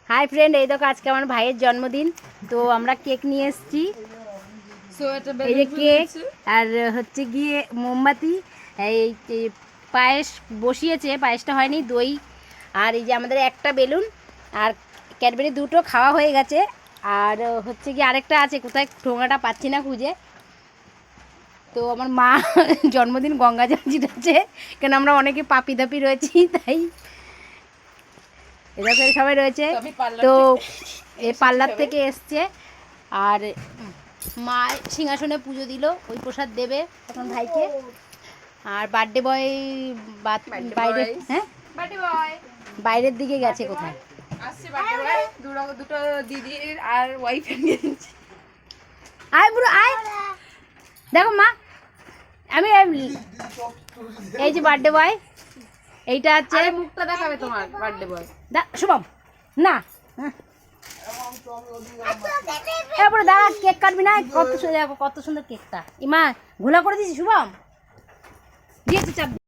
Hi friend, এই দেখো আজকে আমার ভাইয়ের জন্মদিন, তো আমরা কেক নিয়ে এসেছি। এই যে কেক আর হচ্ছে গিয়ে মোমবাতি, এই পায়েস বসিয়েছে, পায়েসটা হয়নি, দই আর এই যে আমাদের একটা বেলুন আর ক্যাডবেরি দুটো খাওয়া হয়ে গেছে। আর হচ্ছে গিয়ে আরেকটা আছে, কোথায় ঠোঙাটা পাচ্ছি না খুঁজে। তো আমার মা জন্মদিন গঙ্গা জল ছিটাচ্ছে, কেন আমরা অনেকে পাপি দাপি রয়েছি, তাই এরকম সবাই রয়েছে। তো এ পার্লার থেকে এসছে আর মা সিংহাসনে পুজো দিল, ওই প্রসাদ দেবে তখন ভাইকে। আর বার্থডে বয় বাইরে, হ্যাঁ বাইরের দিকে গেছে কোথায়। দুটো দিদির আর ওয়াইফ আয় বুড়ো আয়, দেখো মা আমি এই যে বার্থডে বয়, এইটা হচ্ছে মুখটা দেখাবে তোমার বার্থডে বয়। শুভম না এরপরে দাঁড়া, কেক কাটবি না? কত সুন্দর, কত সুন্দর কেকটা। ইমা ঘোলা করে দিয়েছি, শুভম দিয়েছি চাপ।